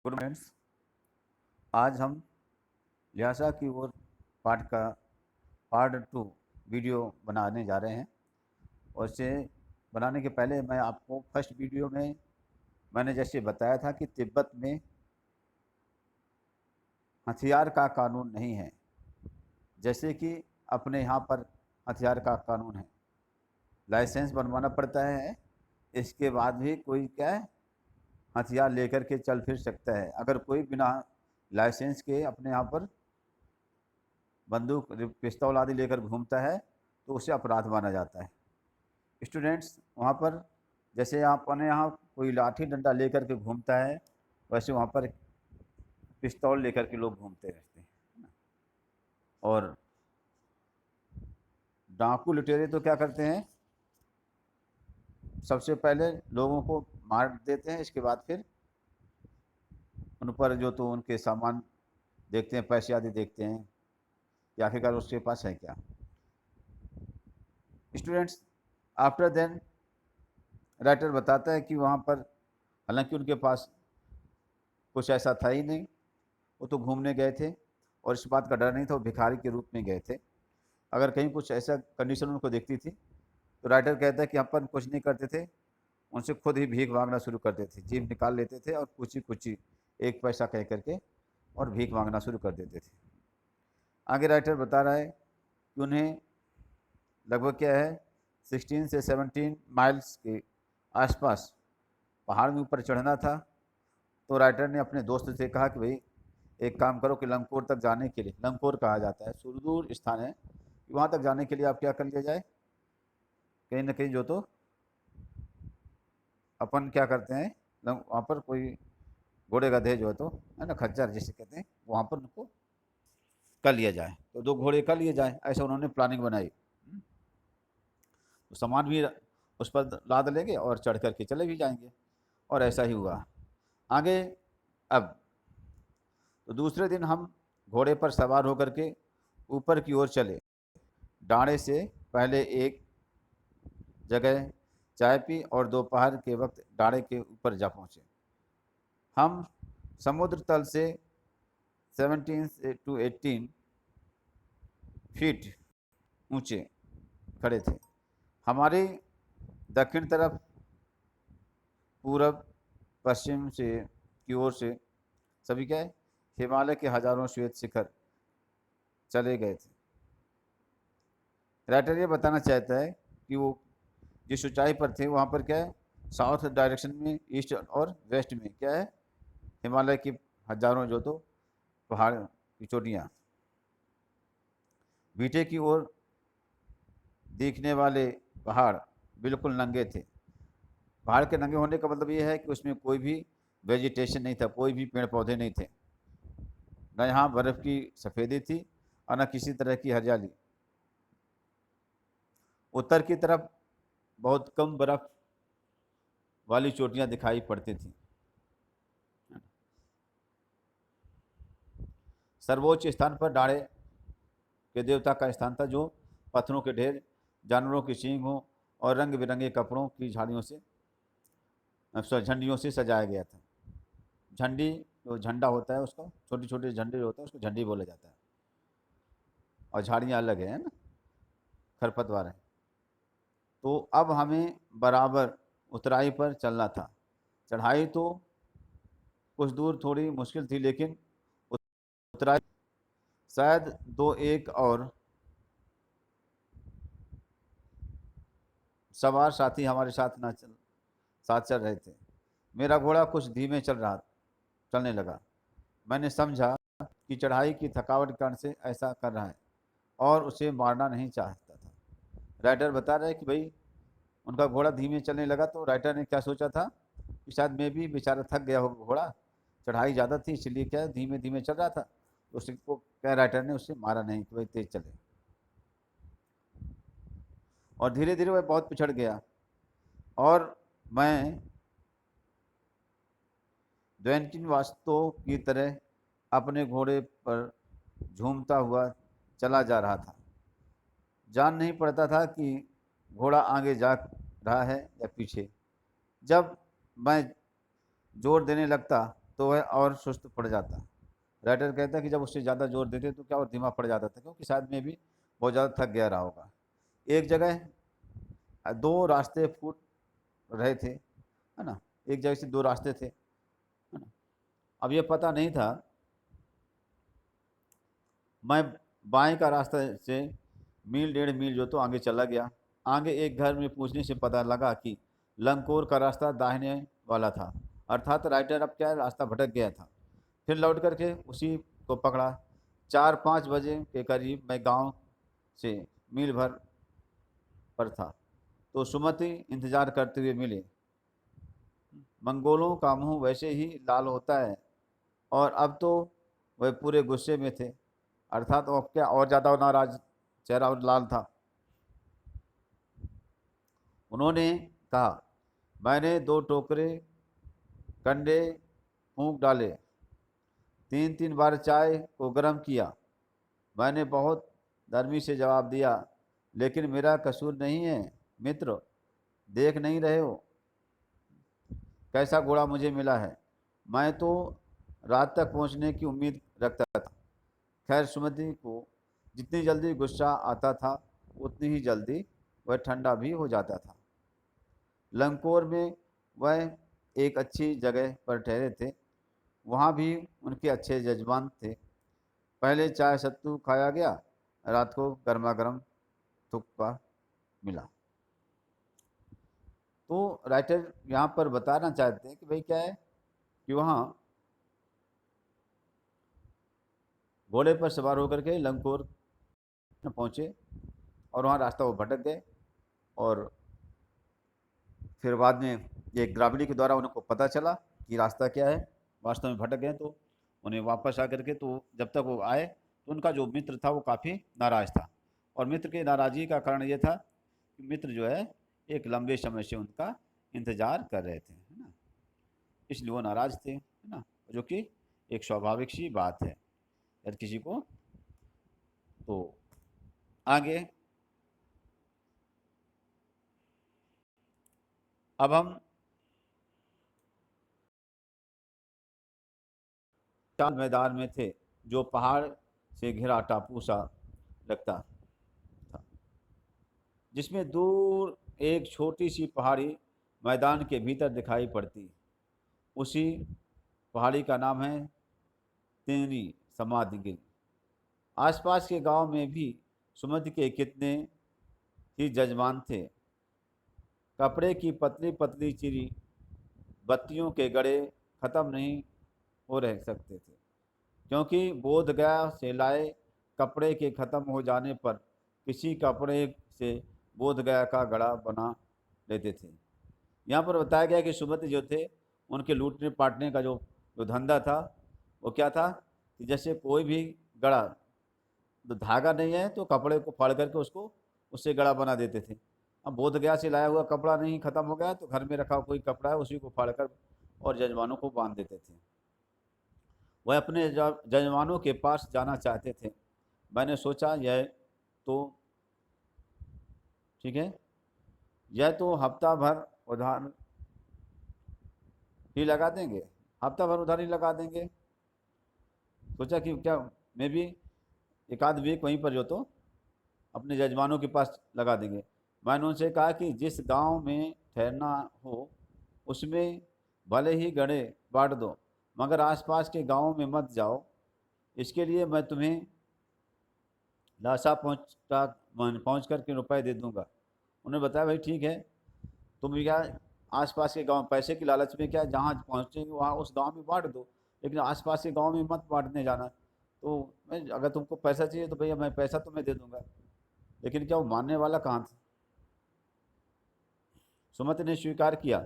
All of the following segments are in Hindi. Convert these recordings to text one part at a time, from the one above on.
गुड फ्रेंड्स, आज हम लिहाजा की ओर पाठ का पार्ट 2 वीडियो बनाने जा रहे हैं। और इसे बनाने के पहले मैं आपको फर्स्ट वीडियो में मैंने जैसे बताया था कि तिब्बत में हथियार का कानून नहीं है, जैसे कि अपने यहाँ पर हथियार का कानून है। लाइसेंस बनवाना पड़ता है, इसके बाद भी कोई क्या है हथियार लेकर के चल फिर सकता है। अगर कोई बिना लाइसेंस के अपने यहाँ पर बंदूक पिस्तौल आदि लेकर घूमता है तो उसे अपराध माना जाता है। स्टूडेंट्स, वहाँ पर जैसे अपने यहाँ कोई लाठी डंडा लेकर के घूमता है, वैसे वहाँ पर पिस्तौल लेकर के लोग घूमते रहते हैं, है ना। और डाकू लुटेरे तो क्या करते हैं, सबसे पहले लोगों को मार देते हैं, इसके बाद फिर उन पर जो तो उनके सामान देखते हैं, पैसे आदि देखते हैं कि आखिरकार उसके पास है क्या। स्टूडेंट्स, आफ्टर देन राइटर बताता है कि वहाँ पर हालांकि उनके पास कुछ ऐसा था ही नहीं, वो तो घूमने गए थे और इस बात का डर नहीं था, वो भिखारी के रूप में गए थे। अगर कहीं कुछ ऐसा कंडीशन उनको दिखती थी तो राइटर कहता है कि अपन कुछ नहीं करते थे, उनसे खुद ही भीख मांगना शुरू करते थे, जेब निकाल लेते थे और कुछ कुछ एक पैसा कह करके और भीख मांगना शुरू कर देते थे। आगे राइटर बता रहा है कि उन्हें लगभग क्या है 16 से 17 माइल्स के आसपास पहाड़ में ऊपर चढ़ना था। तो राइटर ने अपने दोस्त से कहा कि भाई एक काम करो कि लंगकोर तक जाने के लिए, लंगकोर कहा जाता है, सुदूर स्थान है, वहाँ तक जाने के लिए आप क्या कर लिया जाए, कहीं ना कहीं जो तो अपन क्या करते हैं, वहाँ पर कोई घोड़े गधे जो है तो है ना, खच्चर जिसे कहते हैं, वहाँ पर उनको कर लिया जाए, तो 2 घोड़े कर लिए जाए, ऐसा उन्होंने प्लानिंग बनाई। तो सामान भी उस पर लाद लेंगे और चढ़ करके चले भी जाएंगे, और ऐसा ही हुआ। आगे अब तो दूसरे दिन हम घोड़े पर सवार होकर के ऊपर की ओर चले। डांडे से पहले एक जगह चाय पी और दोपहर के वक्त डांडे के ऊपर जा पहुँचे। हम समुद्र तल से 17 to 18 फीट ऊंचे खड़े थे। हमारी दक्षिण तरफ पूरब पश्चिम से की ओर से सभी क्या है हिमालय के हजारों श्वेत शिखर चले गए थे। राइटर ये बताना चाहता है कि वो जिस ऊंचाई पर थे वहाँ पर क्या है साउथ डायरेक्शन में, ईस्ट और वेस्ट में क्या है हिमालय की हजारों जो तो पहाड़ की चोटियाँ। बीटे की ओर दिखने वाले पहाड़ बिल्कुल नंगे थे। पहाड़ के नंगे होने का मतलब ये है कि उसमें कोई भी वेजिटेशन नहीं था, कोई भी पेड़ पौधे नहीं थे, न यहाँ बर्फ़ की सफ़ेदी थी और न किसी तरह की हरियाली। उत्तर की तरफ बहुत कम बर्फ़ वाली चोटियाँ दिखाई पड़ती थीं। सर्वोच्च स्थान पर डाढ़े के देवता का स्थान था, जो पत्थरों के ढेर, जानवरों की सींग हो और रंग बिरंगे कपड़ों की झाड़ियों से झंडियों से सजाया गया था। झंडी जो झंडा होता है उसका, छोटे छोटे झंडे जो होता है उसको झंडी बोला जाता है, और झाड़ियाँ अलग है ना, खरपतवार है। तो अब हमें बराबर उतराई पर चलना था। चढ़ाई तो कुछ दूर थोड़ी मुश्किल थी, लेकिन उतराई शायद 2 एक और सवार साथी हमारे साथ चल रहे थे। मेरा घोड़ा कुछ धीमे चलने लगा। मैंने समझा कि चढ़ाई की थकावट के कारण से ऐसा कर रहा है और उसे मारना नहीं चाहता था। राइटर बता रहे कि भाई उनका घोड़ा धीमे चलने लगा, तो राइटर ने क्या सोचा था कि शायद मैं भी बेचारा थक गया होगा, घोड़ा चढ़ाई ज़्यादा थी इसलिए क्या धीमे धीमे चल रहा था। तो उसको क्या राइटर ने उससे मारा नहीं कि भाई तेज चले, और धीरे धीरे वह बहुत पिछड़ गया और मैं द्वेंटिन वास्तव की तरह अपने घोड़े पर झूमता हुआ चला जा रहा था। जान नहीं पड़ता था कि घोड़ा आगे जा रहा है या पीछे। जब मैं जोर देने लगता तो वह और सुस्त पड़ जाता। राइटर कहता है कि जब उससे ज़्यादा जोर देते तो क्या और धीमा पड़ जाता था, क्योंकि शायद में भी बहुत ज़्यादा थक गया रहा होगा। एक जगह दो रास्ते फूट रहे थे, है ना, एक जगह से दो रास्ते थे, है ना। अब ये पता नहीं था, मैं बाएं का रास्ता से मील 1.5 मील जो तो आगे चला गया। आगे एक घर में पूछने से पता लगा कि लंकोर का रास्ता दाहिने वाला था, अर्थात राइटर अब क्या रास्ता भटक गया था। फिर लौट करके उसी को पकड़ा। 4-5 बजे के करीब मैं गांव से मील भर पर था, तो सुमति इंतजार करते हुए मिले। मंगोलों का मुंह वैसे ही लाल होता है, और अब तो वह पूरे गुस्से में थे, अर्थात वो क्या और ज़्यादा नाराज, चेहरा और लाल था। उन्होंने कहा, मैंने 2 टोकरे कंडे फूंक डाले, 3-3 बार चाय को गर्म किया। मैंने बहुत नरमी से जवाब दिया, लेकिन मेरा कसूर नहीं है मित्र, देख नहीं रहे हो कैसा घोड़ा मुझे मिला है। मैं तो रात तक पहुंचने की उम्मीद रखता था। खैर, सुमति को जितनी जल्दी गुस्सा आता था उतनी ही जल्दी वह ठंडा भी हो जाता था। लंकोर में वह एक अच्छी जगह पर ठहरे थे। वहाँ भी उनके अच्छे जजमान थे। पहले चाय सत्तू खाया गया, रात को गर्मा गर्म थुक्पा मिला। तो राइटर यहाँ पर बताना चाहते हैं कि भाई क्या है कि वहाँ घोड़े पर सवार होकर के लंकोर पहुँचे, और वहाँ रास्ता वो भटक गए। और फिर बाद में एक ग्रामीणी के द्वारा उनको पता चला कि रास्ता क्या है, वास्तव में भटक गए। तो उन्हें वापस आकर के, तो जब तक वो आए तो उनका जो मित्र था वो काफ़ी नाराज़ था। और मित्र की नाराज़गी का कारण ये था कि मित्र जो है एक लंबे समय से उनका इंतज़ार कर रहे थे, है ना, इसलिए वो नाराज़ थे, है ना, जो कि एक स्वाभाविक सी बात है यदि किसी को। तो आगे अब हम विशाल मैदान में थे, जो पहाड़ से घिरा टापू सा लगता था, जिसमें दूर एक छोटी सी पहाड़ी मैदान के भीतर दिखाई पड़ती। उसी पहाड़ी का नाम है तेरी समाधिगिरी। आसपास के गांव में भी सुमति के कितने ही जजमान थे। कपड़े की पतली पतली चिरी बत्तियों के गड़े खत्म नहीं हो रह सकते थे, क्योंकि बोधगया से लाए कपड़े के खत्म हो जाने पर किसी कपड़े से बोधगया का गड़ा बना लेते थे। यहाँ पर बताया गया कि सुमति जो थे, उनके लूटने पाटने का जो जो धंधा था वो क्या था कि जैसे कोई भी गड़ा, तो धागा नहीं है तो कपड़े को फाड़ करके उसको उससे गड़ा बना देते थे। अब बोधगया से लाया हुआ कपड़ा नहीं खत्म हो गया तो घर में रखा कोई कपड़ा है उसी को फाड़ कर और जजमानों को बांध देते थे। वह अपने जजमानों के पास जाना चाहते थे। मैंने सोचा यह तो ठीक है, यह तो हफ्ता भर उधार ही लगा देंगे, हफ्ता भर उधार ही लगा देंगे। सोचा कि क्या मैं भी एक आध वीक वहीं पर जो तो अपने जजमानों के पास लगा देंगे। मैंने उनसे कहा कि जिस गांव में ठहरना हो उसमें भले ही गड़े बांट दो, मगर आसपास के गांवों में मत जाओ। इसके लिए मैं तुम्हें लासा पहुँच कर के रुपए दे दूंगा। उन्होंने बताया भाई ठीक है, तुम क्या आसपास के गांव पैसे की लालच में क्या जहाँ पहुँचेंगे वहाँ उस गांव में बांट दो, लेकिन आसपास के गांव में मत बांटने जाना। तो मैं अगर तुमको पैसा चाहिए तो भैया मैं पैसा तुम्हें दे दूंगा, लेकिन क्या वो मानने वाला कहाँ था। सुमति ने स्वीकार किया।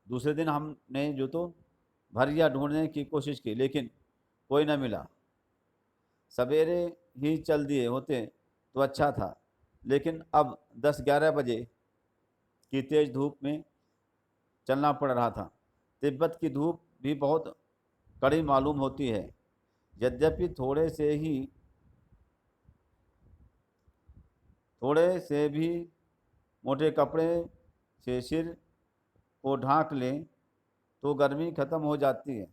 दूसरे दिन हमने जो तो भरिया ढूंढने की कोशिश की, लेकिन कोई न मिला। सवेरे ही चल दिए होते तो अच्छा था, लेकिन अब 10-11 बजे की तेज धूप में चलना पड़ रहा था। तिब्बत की धूप भी बहुत कड़ी मालूम होती है। यद्यपि थोड़े से भी मोटे कपड़े से सिर को ढांक लें तो गर्मी ख़त्म हो जाती है।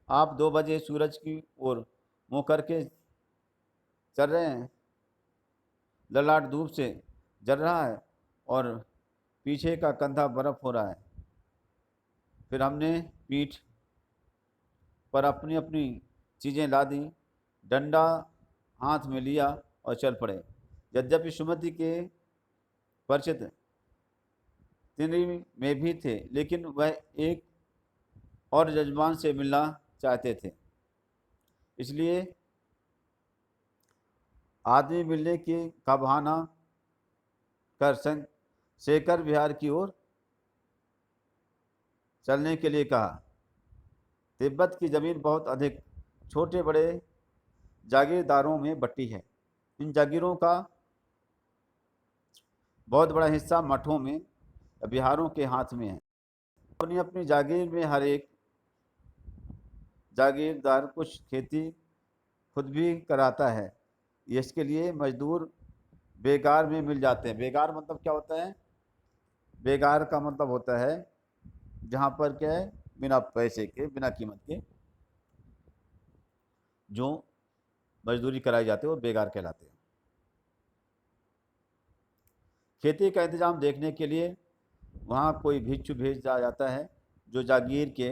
आप 2 बजे सूरज की ओर मुँह करके चल रहे हैं, ललाट धूप से जल रहा है और पीछे का कंधा बर्फ हो रहा है। फिर हमने पीठ पर अपनी अपनी चीज़ें ला दी, डंडा हाथ में लिया और चल पड़े। यद्यपि सुमति के परिचित तिनरी में भी थे, लेकिन वह एक और जजमान से मिलना चाहते थे। इसलिए आदमी मिलने का बहाना कर शेखर विहार की ओर चलने के लिए कहा। तिब्बत की ज़मीन बहुत अधिक छोटे बड़े जागीरदारों में बटी है। इन जागीरों का बहुत बड़ा हिस्सा मठों में बिहारों के हाथ में है। अपनी अपनी जागीर में हर एक जागीरदार कुछ खेती खुद भी कराता है। इसके लिए मजदूर बेगार में मिल जाते हैं। बेगार मतलब क्या होता है? बेगार का मतलब होता है जहाँ पर क्या है, बिना पैसे के, बिना कीमत के जो मजदूरी कराई जाती है वो बेगार कहलाते हैं। खेती का इंतजाम देखने के लिए वहाँ कोई भिक्षु भेजा जाता है जो जागीर के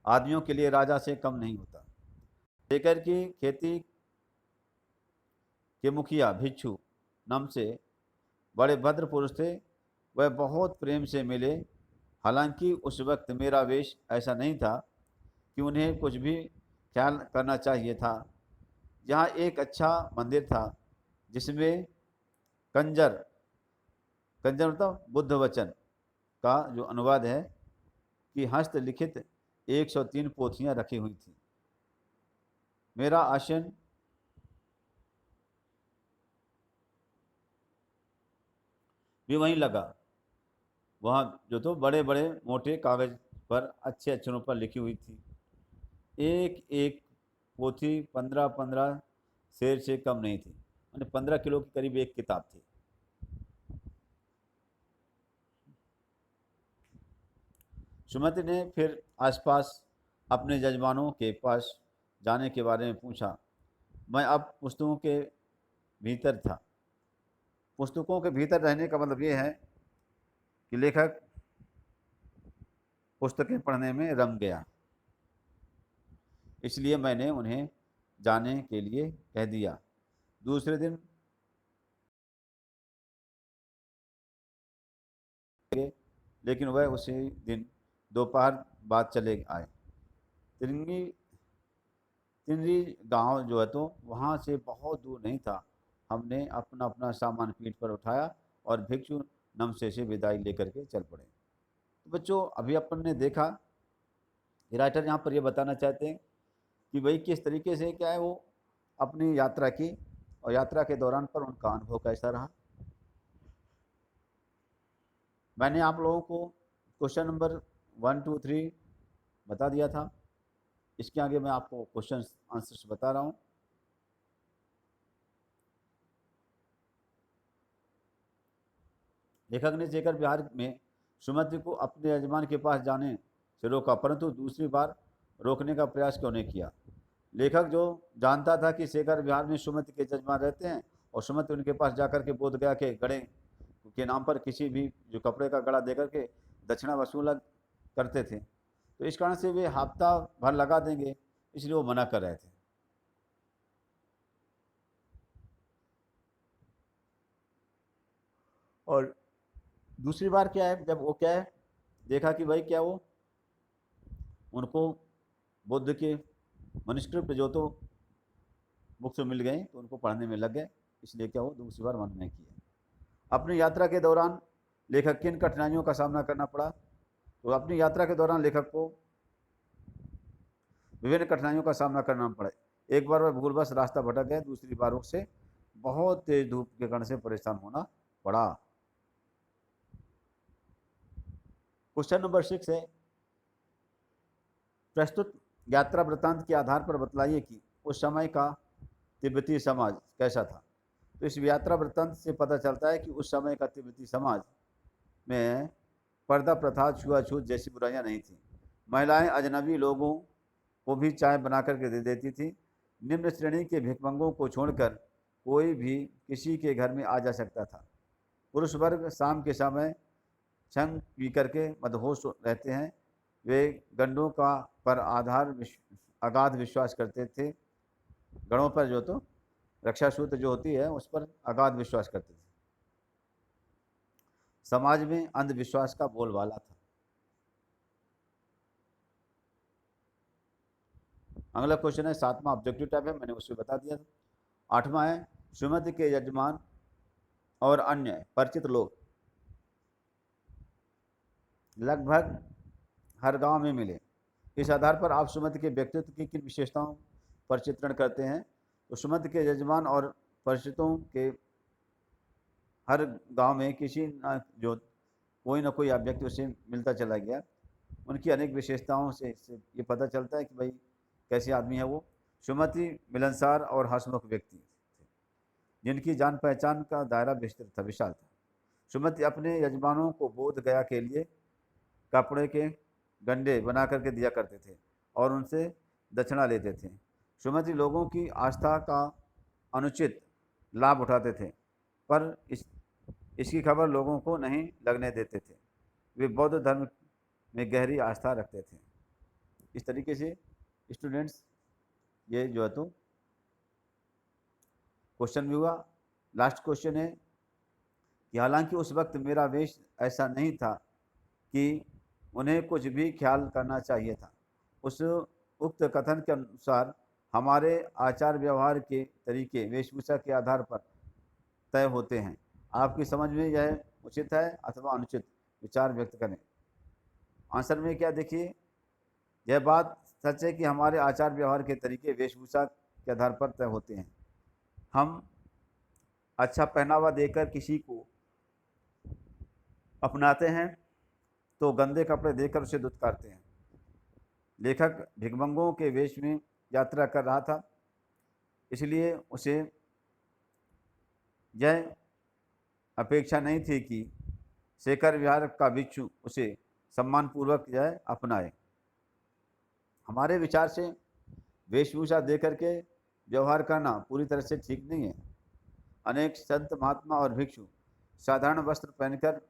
आदमियों के लिए राजा से कम नहीं होता। शेखर की खेती के मुखिया भिक्षु नम से बड़े भद्र पुरुष थे। वह बहुत प्रेम से मिले। हालांकि उस वक्त मेरा वेश ऐसा नहीं था कि उन्हें कुछ भी ख्याल करना चाहिए था। यहाँ एक अच्छा मंदिर था जिसमें कंजर कंजर मतलब बुद्ध वचन का जो अनुवाद है कि हस्तलिखित 103 पोथियाँ रखी हुई थी। मेरा आसन भी वहीं लगा। वहाँ जो तो बड़े बड़े मोटे कागज पर अच्छे अक्षरों पर लिखी हुई थी। एक एक पोथी 15-15 शेर से कम नहीं थी, यानी 15 किलो के करीब एक किताब थी। सुमति ने फिर आसपास अपने जजमानों के पास जाने के बारे में पूछा। मैं अब पुस्तकों के भीतर था। पुस्तकों के भीतर रहने का मतलब ये है कि लेखक पुस्तकें पढ़ने में रम गया। इसलिए मैंने उन्हें जाने के लिए कह दिया। दूसरे दिन लेकिन वह उसी दिन दोपहर बाद चले आए। तिरंगी तिनरी गांव जो है तो वहाँ से बहुत दूर नहीं था। हमने अपना अपना सामान पीठ पर उठाया और भिक्षु नमसे से विदाई लेकर के चल पड़े। तो बच्चों, अभी अपन ने देखा कि राइटर यहाँ पर ये बताना चाहते हैं कि भाई किस तरीके से क्या है वो अपनी यात्रा की और यात्रा के दौरान पर उनका अनुभव कैसा रहा। मैंने आप लोगों को क्वेश्चन नंबर 1, 2, 3 बता दिया था। इसके आगे मैं आपको क्वेश्चन आंसर्स बता रहा हूँ। लेखक ने शेखर विहार में सुमति को अपने यजमान के पास जाने से रोका, परंतु दूसरी बार रोकने का प्रयास क्यों नहीं किया। लेखक जो जानता था कि शेखर विहार में सुमति के यजमान रहते हैं और सुमति उनके पास जाकर के बोध गया के गड़े के नाम पर किसी भी जो कपड़े का गड़ा देकर के दक्षिणा वसूल करते थे, तो इस कारण से वे हफ्ता भर लगा देंगे, इसलिए वो मना कर रहे थे। और दूसरी बार क्या है, जब वो क्या है देखा कि भाई क्या वो उनको बुद्ध के मनुस्क्रिप्ट जो तो बुक्स मिल गए तो उनको पढ़ने में लग गए, इसलिए क्या वो दूसरी बार मन नहीं किया। अपनी यात्रा के दौरान लेखक किन कठिनाइयों का सामना करना पड़ा, तो अपनी यात्रा के दौरान लेखक को विभिन्न कठिनाइयों का सामना करना पड़ा। एक बार वह भूलवश रास्ता भटक गए, दूसरी बार उसे बहुत तेज धूप के कारण से परेशान होना पड़ा। क्वेश्चन नंबर 6 है, प्रस्तुत यात्रा वृत्तांत के आधार पर बतलाइए कि उस समय का तिब्बती समाज कैसा था। तो इस यात्रा वृत्तांत से पता चलता है कि उस समय का तिब्बती समाज में पर्दा प्रथा, छुआछूत जैसी बुराइयां नहीं थी। महिलाएं अजनबी लोगों को भी चाय बना करके दे देती थी। निम्न श्रेणी के भिखमंगों को छोड़कर कोई भी किसी के घर में आ जा सकता था। पुरुष वर्ग शाम के समय छंग पी करके मदहोश रहते हैं। वे गंडों का पर अगाध विश्वास करते थे। गणों पर जो तो रक्षा सूत्र जो होती है उस पर अगाध विश्वास करते थे। समाज में अंधविश्वास का बोलबाला था। अगला क्वेश्चन है 7वां ऑब्जेक्टिव टाइप है, मैंने उसमें बता दिया था। 8वां है श्रीमती के यजमान और अन्य परिचित लोग लगभग हर गांव में मिले। इस आधार पर आप सुमति के व्यक्तित्व की किन विशेषताओं पर चित्रण करते हैं? तो सुमति के यजमान और परिचितों के हर गांव में किसी न जो कोई ना कोई व्यक्ति उसे मिलता चला गया। उनकी अनेक विशेषताओं से ये पता चलता है कि भाई कैसे आदमी है वो। सुमति मिलनसार और हंसमुख व्यक्ति थे, जिनकी जान पहचान का दायरा विशाल था। सुमति अपने यजमानों को बोध गया के लिए कपड़े के गंडे बना करके दिया करते थे और उनसे दक्षिणा लेते थे। सुमति लोगों की आस्था का अनुचित लाभ उठाते थे, पर इसकी खबर लोगों को नहीं लगने देते थे। वे बौद्ध धर्म में गहरी आस्था रखते थे। इस तरीके से स्टूडेंट्स ये जो है तो क्वेश्चन भी हुआ। लास्ट क्वेश्चन है कि हालांकि उस वक्त मेरा वेश ऐसा नहीं था कि उन्हें कुछ भी ख्याल करना चाहिए था। उस उक्त कथन के अनुसार हमारे आचार व्यवहार के तरीके वेशभूषा के आधार पर तय होते हैं। आपकी समझ में यह उचित है अथवा अनुचित, विचार व्यक्त करें। आंसर में क्या देखिए, यह बात सच है कि हमारे आचार व्यवहार के तरीके वेशभूषा के आधार पर तय होते हैं। हम अच्छा पहनावा देकर किसी को अपनाते हैं तो गंदे कपड़े देकर उसे दुत्कारते हैं। लेखक भिखमंगों के वेश में यात्रा कर रहा था, इसलिए उसे यह अपेक्षा नहीं थी कि शेखर विहार का भिक्षु उसे सम्मानपूर्वक यह अपनाए। हमारे विचार से वेशभूषा देकर के व्यवहार करना पूरी तरह से ठीक नहीं है। अनेक संत महात्मा और भिक्षु साधारण वस्त्र पहनकर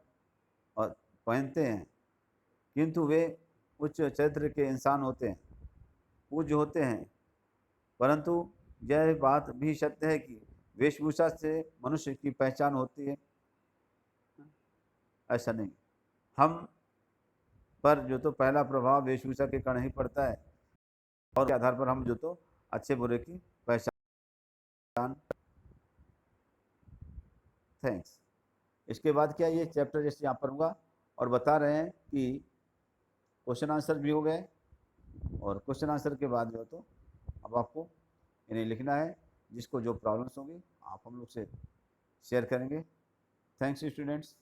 और पहनते हैं, किंतु वे उच्च चरित्र के इंसान होते हैं, पूज्य होते हैं। परंतु यह बात भी सत्य है कि वेशभूषा से मनुष्य की पहचान होती है, ऐसा नहीं। हम पर जो तो पहला प्रभाव वेशभूषा के कारण ही पड़ता है और के आधार पर हम जो तो अच्छे बुरे की पहचान। थैंक्स। इसके बाद क्या ये चैप्टर जैसे यहाँ पर होगा और बता रहे हैं कि क्वेश्चन आंसर भी हो गए और क्वेश्चन आंसर के बाद जो है तो अब आपको इन्हें लिखना है। जिसको जो प्रॉब्लम्स होंगी आप हम लोग से शेयर करेंगे। Thanks students.